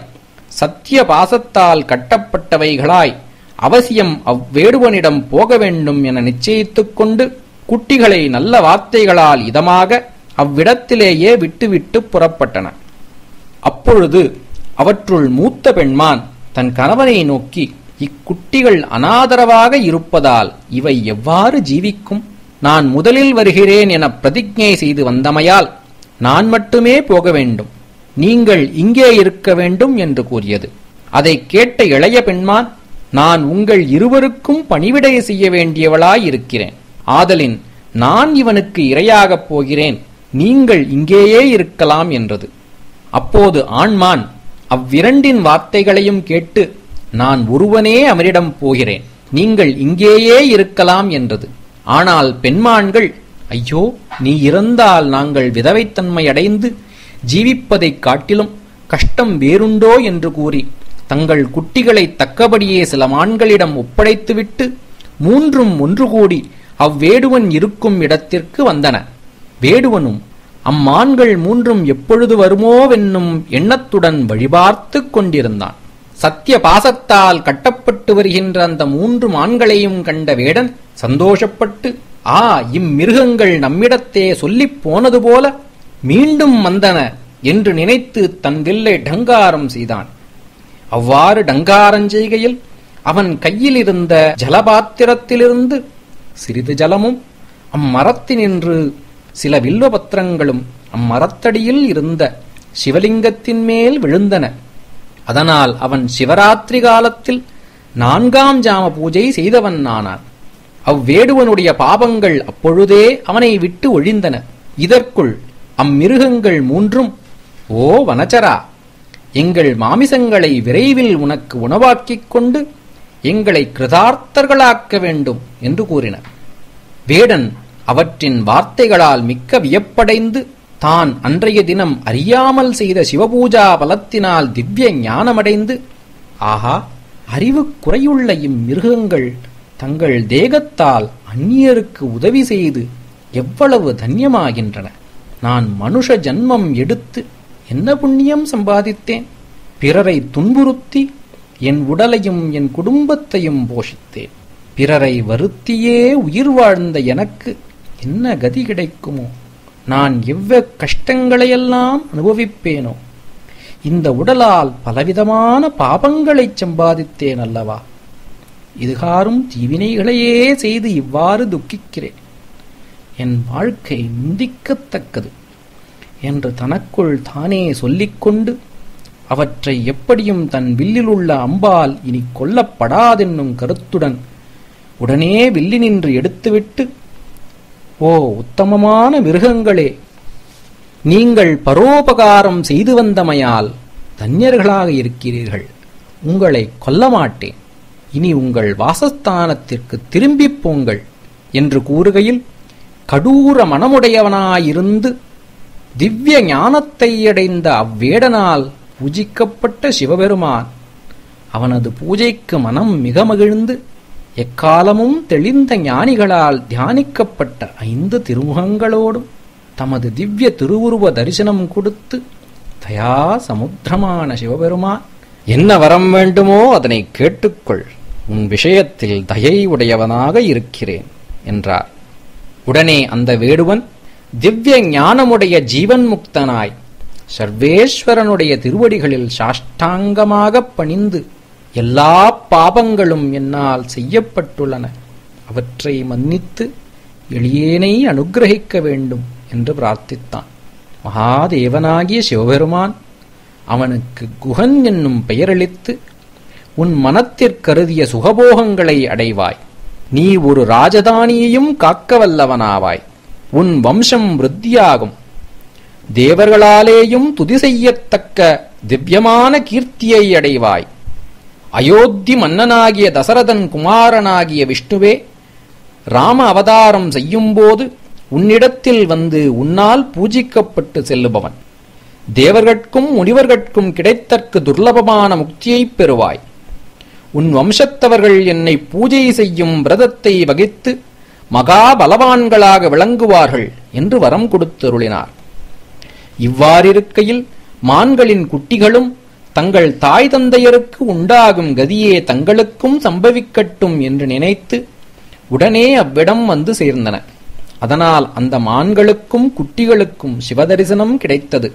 சத்திய பாசத்தால் கட்டப்பட்டவைகளாய், அவசியம் அவ்வேடுவனிடம் போக வேண்டும் என நிச்சயித்துக் கொண்டு குட்டிகளை நல்ல வார்த்தைகளால் இதமாக அவ்விடத்திலேயே விட்டுவிட்டு புறப்பட்டன. அப்பொழுது அவற்றுள் மூத்த பெண்மான் தன் கணவனை நோக்கி, இக்குட்டிகள் அனாதரவாக இருப்பதால் இவை எவ்வாறு ஜீவிக்கும்? நான் முதலில் வருகிறேன் என பிரதிஜை செய்து வந்தமையால் நான் மட்டுமே போக வேண்டும், நீங்கள் இங்கே இருக்க வேண்டும் என்று கூறியது. அதை கேட்ட இளைய பெண்மான், நான் உங்கள் இருவருக்கும் பணிவிடை செய்ய வேண்டியவளாயிருக்கிறேன், ஆதலின் நான் இவனுக்கு இரையாகப் போகிறேன், நீங்கள் இங்கேயே இருக்கலாம் என்றது. அப்போது ஆண்மான் அவ்விரண்டின் வார்த்தைகளையும் கேட்டு, நான் ஒருவனே அவரிடம் போகிறேன், நீங்கள் இங்கேயே இருக்கலாம் என்றது. ஆனால் பெண்மான்கள், ஐயோ, நீ இறந்தால் நாங்கள் விதவைத்தன்மை அடைந்து ஜீவிப்பதைக் காட்டிலும் கஷ்டம் வேறுண்டோ என்று கூறி தங்கள் குட்டிகளை தக்கபடியே சில மான்களிடம் ஒப்படைத்துவிட்டு மூன்றும் ஒன்று கூடி அவ்வேடுவன் இருக்கும் இடத்திற்கு வந்தன. வேடுவனும் அம்மான்கள் மூன்றும் எப்பொழுது வருமோவென்னும் எண்ணத்துடன் வழிபார்த்து கொண்டிருந்தான். சத்திய பாசத்தால் கட்டப்பட்டு வருகின்ற அந்த மூன்று மான்களையும் கண்ட வேடன் சந்தோஷப்பட்டு, இம்மிருகங்கள் நம்மிடத்தே சொல்லிப் போனது போல மீண்டும் வந்தன என்று நினைத்து தன் வில்லை டங்காரம் செய்தான். அவ்வாறு டங்காரஞ்செய்கையில் அவன் கையில் இருந்த ஜலபாத்திரத்திலிருந்து சிறிது ஜலமும் அம்மரத்தினின்று சில வில்வபத்திரங்களும் அம்மரத்தடியில் இருந்த சிவலிங்கத்தின் மேல் விழுந்தன. அதனால் அவன் சிவராத்திரி காலத்தில் 4ஆம் ஜாம பூஜை செய்தவன் ஆனான். அவ்வேடுவனுடைய பாபங்கள் அப்பொழுதே அவனை விட்டு ஒழிந்தன. இதற்குள் அம்மிருகங்கள் மூன்றும், ஓ வனச்சரா, எங்கள் மாமிசங்களை விரைவில் உனக்கு உணவாக்கிக் கொண்டு எங்களை கிருதார்த்தர்களாக்க வேண்டும் என்று கூறின. வேடன் அவற்றின் வார்த்தைகளால் மிக்க வியப்படைந்து தான் அன்றைய தினம் அறியாமல் செய்த சிவபூஜா பலத்தினால் திவ்ய ஞானமடைந்து, ஆஹா, அறிவு குறையுள்ள இம்மிருகங்கள் தங்கள் தேகத்தால் அந்நியருக்கு உதவி செய்து எவ்வளவு தன்யமாகின்றன. நான் மனுஷ ஜன்மம் எடுத்து என்ன புண்ணியம் சம்பாதித்தேன்? பிறரை துன்புறுத்தி என் உடலையும் என் குடும்பத்தையும் போஷித்தேன். பிறரை வருத்தியே உயிர் வாழ்ந்த எனக்கு என்ன கதி கிடைக்குமோ? நான் கஷ்டங்களையெல்லாம் அனுபவிப்பேனோ? இந்த உடலால் பலவிதமான பாபங்களைச் சம்பாதித்தேன் அல்லவா? இதுகாரும் தீவினைகளையே செய்து இவ்வாறு துக்கிக்கிறேன். என் வாழ்க்கை நிந்திக்கத்தக்கது என்று தனக்குள் தானே சொல்லிக்கொண்டு அவற்றை எப்படியும் தன் வில்லிலுள்ள அம்பால் இனி கொல்லப்படாதென்னும் கருத்துடன் உடனே வில்லினின்று எடுத்துவிட்டு, ஓ உத்தமமான மிருகங்களே, நீங்கள் பரோபகாரம் செய்து வந்தமையால் தன்யர்களாக இருக்கிறீர்கள், உங்களை கொல்ல மாட்டேன், இனி உங்கள் வாசஸ்தானத்திற்கு திரும்பிப் போங்கள் என்று கூறுகையில், கடூர மனமுடையவனாயிருந்து திவ்ய ஞானத்தை அடைந்த அவ்வேடனால் பூஜிக்கப்பட்ட சிவபெருமான் அவனது பூஜைக்கு மனம் மிக மகிழ்ந்து எக்காலமும் தெளிந்த ஞானிகளால் தியானிக்கப்பட்ட 5 திருமுகங்களோடும் தமது திவ்ய திருவுருவ தரிசனம் கொடுத்து, தயா சமுத்திரமான சிவபெருமான், என்ன வரம் வேண்டுமோ அதனை கேட்டுக்கொள், உன் விஷயத்தில் தயை உடையவனாக இருக்கிறேன் என்றார். உடனே அந்த வேடுவன் திவ்ய ஞானமுடைய ஜீவன் முக்தனாய் சர்வேஸ்வரனுடைய திருவடிகளில் சாஷ்டாங்கமாக பணிந்து, எல்லா பாபங்களும் என்னால் செய்யப்பட்டுள்ளன, அவற்றை மன்னித்து எளியேனை அனுக்கிரகிக்க வேண்டும் என்று பிரார்த்தித்தான். மகாதேவனாகிய சிவபெருமான் அவனுக்கு குகன் என்னும் பெயரளித்து, உன் மனத்திற்கருதிய சுகபோகங்களை அடைவாய், நீ ஒரு ராஜதானியையும் காக்க வல்லவனாவாய், உன் வம்சம் விருத்தியாகும், தேவர்களாலேயும் துதி செய்யத்தக்க திவ்யமான கீர்த்தியை அடைவாய். அயோத்தி மன்னனாகிய தசரதன் குமாரனாகிய விஷ்ணுவே ராம அவதாரம் செய்யும்போது உன்னிடத்தில் வந்து உன்னால் பூஜிக்கப்பட்டு செல்லுபவன். தேவர்கட்கும் முனிவர்கட்கும் கிடைத்தற்கு துர்லபமான முக்தியைப் பெறுவாய். உன் வம்சத்தவர்கள் என்னை பூஜை செய்யும் விரதத்தை வகித்து மகாபலவான்களாக விளங்குவார்கள் என்று வரம் கொடுத்தருளினார். இவ்வாறிருக்கையில் மான்களின் குட்டிகளும் தங்கள் தாய் தந்தையருக்கு உண்டாகும் கதியே தங்களுக்கும் சம்பவிக்கட்டும் என்று நினைத்து உடனே அவ்விடம் வந்து சேர்ந்தன. அதனால் அந்த மான்களுக்கும் குட்டிகளுக்கும் சிவதரிசனம் கிடைத்தது.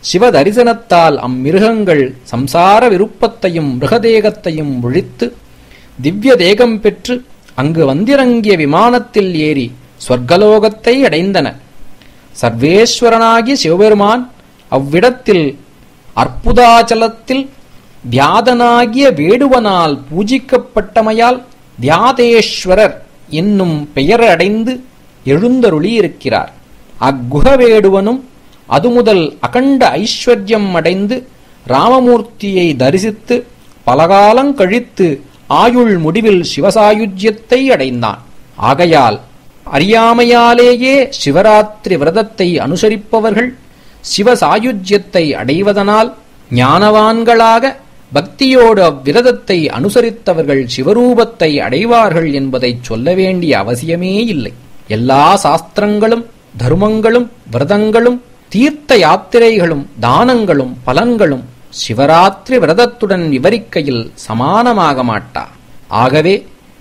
சிவதரிசனத்தால் அம்மிருகங்கள் சம்சார விருப்பத்தையும் மிருகதேகத்தையும் ஒழித்து திவ்ய தேகம் பெற்று அங்கு வந்திறங்கிய விமானத்தில் ஏறி ஸ்வர்கலோகத்தை அடைந்தன. சர்வேஸ்வரனாகிய சிவபெருமான் அவ்விடத்தில் அற்புதாச்சலத்தில் வியாதனாகிய வேடுவனால் பூஜிக்கப்பட்டமையால் வியாதேஸ்வரர் என்னும் பெயரடைந்து எழுந்தருளியிருக்கிறார். அக்குகவேடுவனும் அது முதல் அகண்ட ஐஸ்வர்யம் அடைந்து ராமமூர்த்தியை தரிசித்து பலகாலம் கழித்து ஆயுள் முடிவில் சிவசாயுஜ்யத்தை அடைந்தான். ஆகையால் அறியாமையாலேயே சிவராத்திரி விரதத்தை அனுசரிப்பவர்கள் சிவசாயுஜ்யத்தை அடைவதனால் ஞானவான்களாக பக்தியோடு அவ்விரதத்தை அனுசரித்தவர்கள் சிவரூபத்தை அடைவார்கள் என்பதை சொல்ல வேண்டிய அவசியமே இல்லை. எல்லா சாஸ்திரங்களும் தர்மங்களும் விரதங்களும் தீர்த்த யாத்திரைகளும் தானங்களும் பலன்களும் சிவராத்திரி விரதத்துடன் விவரிக்கையில் சமானமாக மாட்டா. ஆகவே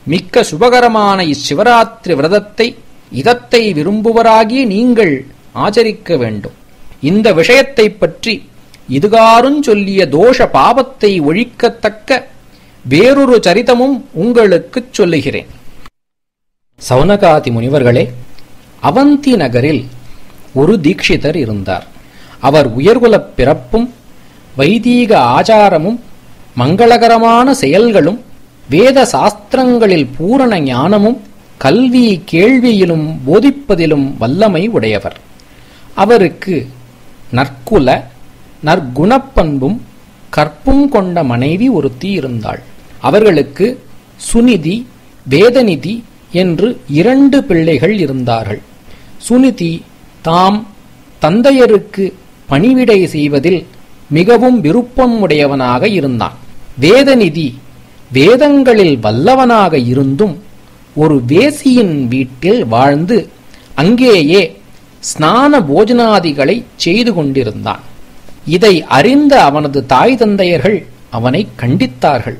மிக்க சுபகரமான இச்சிவராத்திரி விரதத்தை இதத்தை விரும்புவராகி நீங்கள் ஆச்சரிக்க வேண்டும். இந்த விஷயத்தைப் பற்றி இதுகாருஞ் சொல்லிய தோஷ பாபத்தை ஒழிக்கத்தக்க வேறொரு சரிதமும் உங்களுக்குச் சொல்லுகிறேன். சௌனகாதி முனிவர்களே, அவந்தி நகரில் ஒரு தீக்ஷிதர் இருந்தார். அவர் உயர்குலப் பிறப்பும் வைதீக ஆச்சாரமும் மங்களகரமான செயல்களும் வேத சாஸ்திரங்களில் பூரண ஞானமும் கல்வி கேள்வியிலும் போதிப்பதிலும் வல்லமை உடையவர். அவருக்கு நற்குல நற்குணப்பண்பும் கற்பும் கொண்ட மனைவி ஒருத்தி இருந்தாள். அவர்களுக்கு சுனிதி வேதநிதி என்று 2 பிள்ளைகள் இருந்தார்கள். சுனிதி தாம் தந்தையருக்கு பணிவிடை செய்வதில் மிகவும் விருப்பம் உடையவனாக இருந்தான். வேதநிதி வேதங்களில் வல்லவனாக இருந்தும் ஒரு வேசியின் வீட்டில் வாழ்ந்து அங்கேயே ஸ்நான போஜனாதிகளை செய்து கொண்டிருந்தான். இதை அறிந்த அவனது தாய் தந்தையர்கள் அவனை கண்டித்தார்கள்.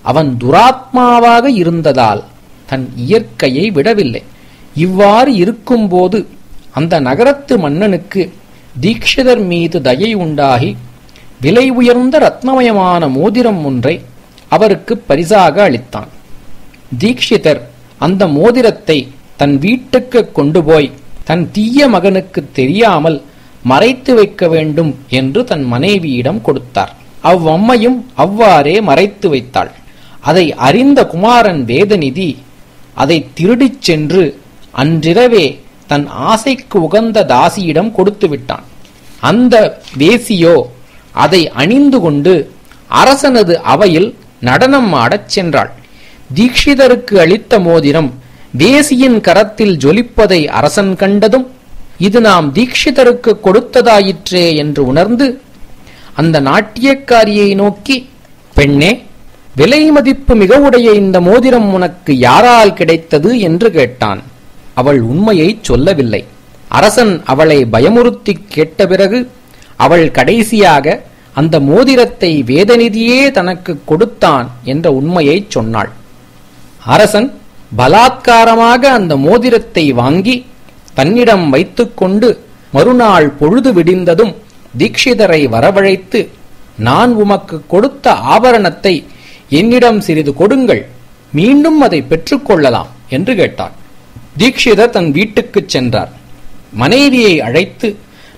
அவன் துராத்மாவாக இருந்ததால் தன் இயற்கையை விடவில்லை. இவ்வாறு இருக்கும்போது அந்த நகரத்து மன்னனுக்கு தீக்ஷிதர் மீது தயை உண்டாகி விலை உயர்ந்த ரத்னமயமான மோதிரம் ஒன்றை அவருக்கு பரிசாக அளித்தான். தீக்ஷிதர் அந்த மோதிரத்தை தன் வீட்டுக்கு கொண்டு போய் தன் தீய மகனுக்கு தெரியாமல் மறைத்து வைக்க வேண்டும் என்று தன் மனைவியிடம் கொடுத்தார். அவ்வம்மையும் அவ்வாறே மறைத்து வைத்தாள். அதை அறிந்த குமாரன் வேதநிதி அதை திருடிச் சென்று அன்றிரவே தன் ஆசைக்கு உகந்த தாசியிடம் கொடுத்து விட்டான். அந்த வேசியோ அதை அணிந்து கொண்டு அரசனது அவையில் நடனம் ஆடச் சென்றாள். தீக்ஷிதருக்கு அளித்த மோதிரம் வேசியின் கரத்தில் ஜொலிப்பதை அரசன் கண்டதும் இது நாம் தீக்ஷிதருக்கு கொடுத்ததாயிற்றே என்று உணர்ந்து அந்த நாட்டியக்காரியை நோக்கி, பெண்ணே, விலை மதிப்பு மிக உடைய இந்த மோதிரம் உனக்கு யாரால் கிடைத்தது என்று கேட்டான். அவள் உண்மையை சொல்லவில்லை. அரசன் அவளை பயமுறுத்தி கேட்ட பிறகு அவள் கடைசியாக அந்த மோதிரத்தை வேதநிதியே தனக்கு கொடுத்தான் என்ற உண்மையை சொன்னாள். அரசன் பலாத்காரமாக அந்த மோதிரத்தை வாங்கி தன்னிடம் வைத்துக்கொண்டு மறுநாள் பொழுது விடிந்ததும் தீக்ஷிதரை வரவழைத்து, நான் உமக்கு கொடுத்த ஆபரணத்தை என்னிடம் சிறிது கொடுங்கள், மீண்டும் அதை பெற்றுக்கொள்ளலாம் என்று கேட்டார். தீக்ஷிதர் தன் வீட்டுக்குச் சென்றார். மனைவியை அழைத்து,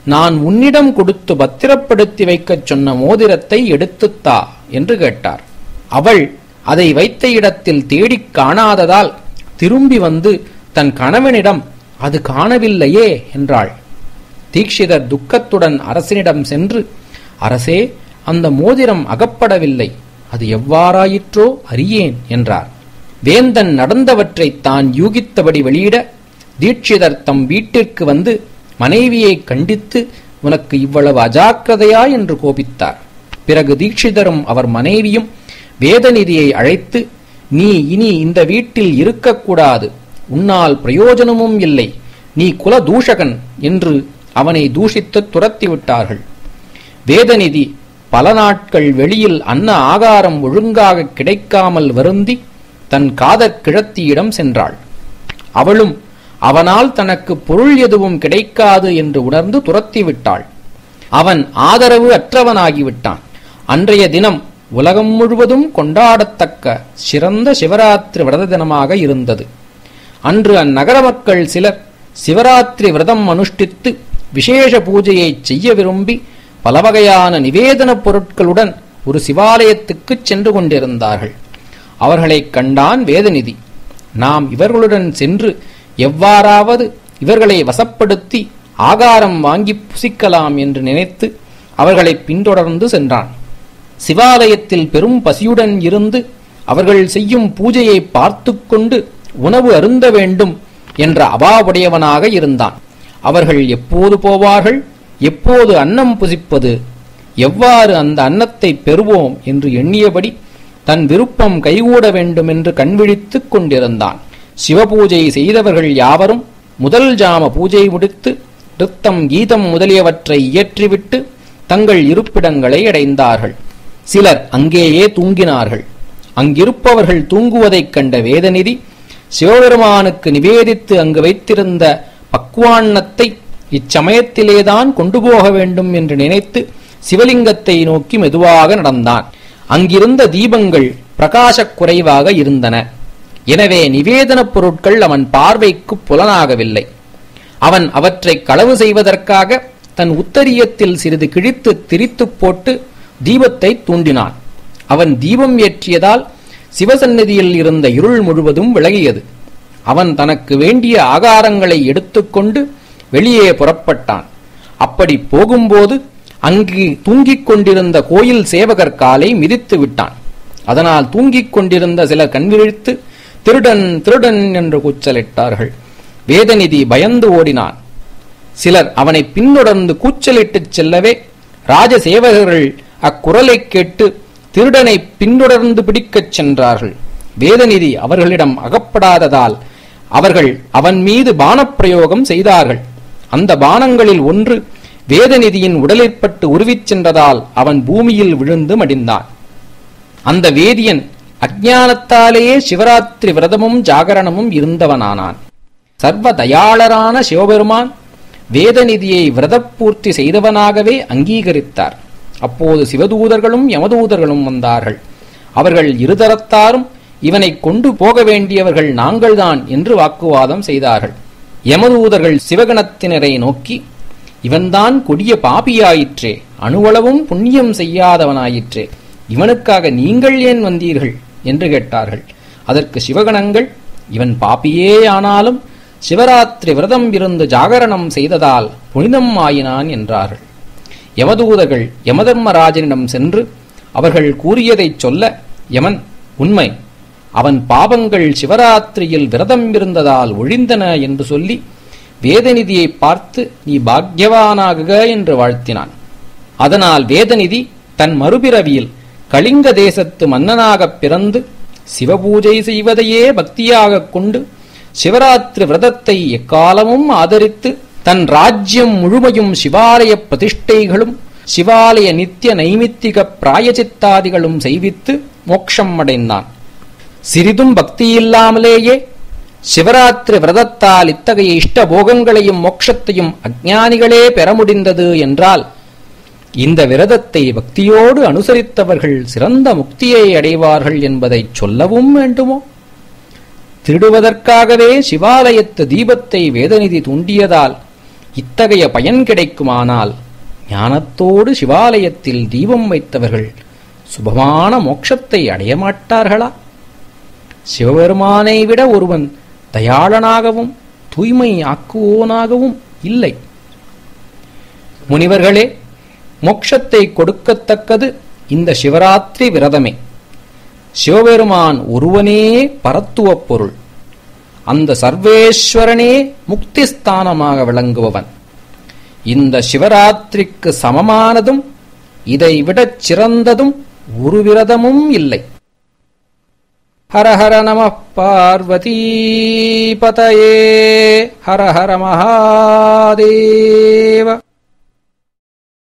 நான் உன்னிடம் கொடுத்து பத்திரப்படுத்தி வைக்கச் சொன்ன மோதிரத்தை எடுத்துத்தா என்று கேட்டார். அவள் அதை வைத்த இடத்தில் தேடிக் காணாததால் திரும்பி வந்து தன் கணவனிடம் அது காணவில்லையே என்றாள். தீக்ஷிதர் துக்கத்துடன் அரசனிடம் சென்று, அரசே, அந்த மோதிரம் அகப்படவில்லை, அது எவ்வாறாயிற்றோ அறியேன் என்றார். வேந்தன் நடந்தவற்றை தான் யூகித்தபடி வெளியிட தீட்சிதர் தம் வீட்டிற்கு வந்து மனைவியை கண்டித்து உனக்கு இவ்வளவு அஜாக்கிரதையா என்று கோபித்தார். பிறகு தீட்சிதரும் அவர் மனைவியும் வேதநிதியை அழைத்து, நீ இனி இந்த வீட்டில் இருக்கக்கூடாது, உன்னால் பிரயோஜனமும் இல்லை, நீ குல தூஷகன் என்று அவனை தூஷித்து துரத்திவிட்டார்கள். வேதநிதி பல நாட்கள் வெளியில் அன்ன ஆகாரம் ஒழுங்காக கிடைக்காமல் வருந்தி தன் காதற் கிழத்தியிடம் சென்றாள். அவளும் அவனால் தனக்கு பொருள் எதுவும் கிடைக்காது என்று உணர்ந்து துரத்திவிட்டாள். அவன் ஆதரவு அற்றவனாகிவிட்டான். அன்றைய தினம் உலகம் முழுவதும் கொண்டாடத்தக்க சிறந்த சிவராத்திரி விரத தினமாக இருந்தது. அன்று அந்நகர மக்கள் சிலர் சிவராத்திரி விரதம் அனுஷ்டித்து விசேஷ பூஜையை செய்ய விரும்பி பலவகையான நிவேதனப் பொருட்களுடன் ஒரு சிவாலயத்துக்குச் சென்று கொண்டிருந்தார்கள். அவர்களைக் கண்டான் வேதநிதி. நாம் இவர்களுடன் சென்று எவ்வாறாவது இவர்களை வசப்படுத்தி ஆகாரம் வாங்கி புசிக்கலாம் என்று நினைத்து அவர்களை பின்தொடர்ந்து சென்றான். சிவாலயத்தில் பெரும் பசியுடன் இருந்து அவர்கள் செய்யும் பூஜையை பார்த்து கொண்டு உணவு அருந்த வேண்டும் என்ற அபாவுடையவனாக இருந்தான். அவர்கள் எப்போது போவார்கள், எப்போது அன்னம் புசிப்பது, எவ்வாறு அந்த அன்னத்தை பெறுவோம் என்று எண்ணியபடி தன் விருப்பம் கைகூட வேண்டும் என்று கண்விழித்துக் கொண்டிருந்தான். சிவபூஜை செய்தவர்கள் யாவரும் முதல் ஜாம பூஜை முடித்து நிருத்தம் கீதம் முதலியவற்றை இயற்றிவிட்டு தங்கள் இருப்பிடங்களை அடைந்தார்கள். சிலர் அங்கேயே தூங்கினார்கள். அங்கிருப்பவர்கள் தூங்குவதைக் கண்ட வேதநிதி சிவபெருமானுக்கு நிவேதித்து அங்கு வைத்திருந்த பக்குவாண்ணத்தை இச்சமயத்திலேதான் கொண்டு போக வேண்டும் என்று நினைத்து சிவலிங்கத்தை நோக்கி மெதுவாக நடந்தான். அங்கிருந்த தீபங்கள் பிரகாசக் குறைவாக இருந்தன. எனவே நிவேதனப் பொருட்கள் அவன் பார்வைக்கு புலனாகவில்லை. அவன் அவற்றை களவு செய்வதற்காக தன் உத்தரியத்தில் சிறிது கிழித்து திரித்து போட்டு தீபத்தை தூண்டினான். அவன் தீபம் ஏற்றியதால் சிவசந்நிதியில் இருந்த இருள் முழுவதும் விலகியது. அவன் தனக்கு வேண்டிய ஆகாரங்களை எடுத்துக்கொண்டு வெளியே புறப்பட்டான். அப்படி போகும்போது அங்கு தூங்கிக் கொண்டிருந்த கோயில் சேவகர் காலை மிதித்து விட்டான். அதனால் தூங்கிக் கொண்டிருந்த சிலர் கண்விழித்து திருடன் திருடன் என்று கூச்சலிட்டார்கள். வேதநிதி பயந்து ஓடினான். சிலர் அவனை பின்தொடர்ந்து கூச்சலிட்டுச் செல்லவே ராஜசேவகர்கள் அக்குரலை கேட்டு திருடனை பின்தொடர்ந்து பிடிக்கச் சென்றார்கள். வேதநிதி அவர்களிடம் அகப்படாததால் அவர்கள் அவன் மீது பானப்பிரயோகம் செய்தார்கள். அந்த பானங்களில் ஒன்று வேதநிதியின் உடலிற்பட்டு உருவிச் சென்றதால் அவன் பூமியில் விழுந்து மடிந்தான். அந்த வேதியன் அஞ்ஞானத்தாலேயே சிவராத்திரி விரதமும் ஜாகரணமும் இருந்தவனானான். சர்வ தயாளரான சிவபெருமான் வேதநிதியை விரதப்பூர்த்தி செய்தவனாகவே அங்கீகரித்தார். அப்போது சிவதூதர்களும் யமதூதர்களும் வந்தார்கள். அவர்கள் இருதரத்தாரும் இவனை கொண்டு போக வேண்டியவர்கள் நாங்கள்தான் என்று வாக்குவாதம் செய்தார்கள். யமதூதர்கள் சிவகணத்தினரை நோக்கி, இவன்தான் கொடிய பாபியாயிற்றே, அணுவளவும் புண்ணியம் செய்யாதவனாயிற்றே, இவனுக்காக நீங்கள் ஏன் வந்தீர்கள் என்று கேட்டார்கள். அதற்கு சிவகணங்கள், இவன் பாப்பியே ஆனாலும் சிவராத்திரி விரதம் இருந்து ஜாகரணம் செய்ததால் புனிதம் ஆயினான் என்றார்கள். யமதூதர்கள் யமதர்மராஜனிடம் சென்று அவர்கள் கூறியதைச் சொல்ல, யமன், உண்மை, அவன் பாவங்கள் சிவராத்திரியில் விரதம் இருந்ததால் ஒழிந்தன என்று சொல்லி வேதநிதியை பார்த்து நீ பாக்யவானாகுக என்று வாழ்த்தினான். அதனால் வேதநிதி தன் மறுபிறவியில் கலிங்க தேசத்து மன்னனாகப் பிறந்து சிவபூஜை செய்வதையே பக்தியாகக் கொண்டு சிவராத்திரி விரதத்தை எக்காலமும் ஆதரித்து தன் ராஜ்யம் முழுமையும் சிவாலய பிரதிஷ்டைகளும் சிவாலய நித்திய நைமித்திக பிராயச்சித்தாதிகளும் செய்வித்து மோட்சம் அடைந்தான். சிறிதும் பக்தியில்லாமலேயே சிவராத்திரி விரதத்தால் இத்தகைய இஷ்ட போகங்களையும் மோட்சத்தையும் அஞ்ஞானிகளே பெற முடிந்தது என்றால் இந்த விரதத்தை பக்தியோடு அனுசரித்தவர்கள் சிறந்த முக்தியை அடைவார்கள் என்பதை சொல்லவும் வேண்டுமோ? திருடுவதற்காகவே சிவாலயத்து தீபத்தை வேதநிதி தூண்டியதால் இத்தகைய பயன் கிடைக்குமானால் ஞானத்தோடு சிவாலயத்தில் தீபம் வைத்தவர்கள் சுபமான மோட்சத்தை அடையமாட்டார்களா? சிவபெருமானை விட ஒருவன் தயாளனாகவும் தூய்மை ஆக்குவோனாகவும் இல்லை. முனிவர்களே, மோட்சத்தை கொடுக்கத்தக்கது இந்த சிவராத்திரி விரதமே. சிவபெருமான் ஒருவனே பரத்துவப் பொருள். அந்த சர்வேஸ்வரனே முக்திஸ்தானமாக விளங்குபவன். இந்த சிவராத்திரிக்கு சமமானதும் இதைவிடச் சிறந்ததும் ஒரு விரதமும் இல்லை. ஹர ஹர நமः பார்வதீ பதயே. ஹர ஹர மகாதேவ.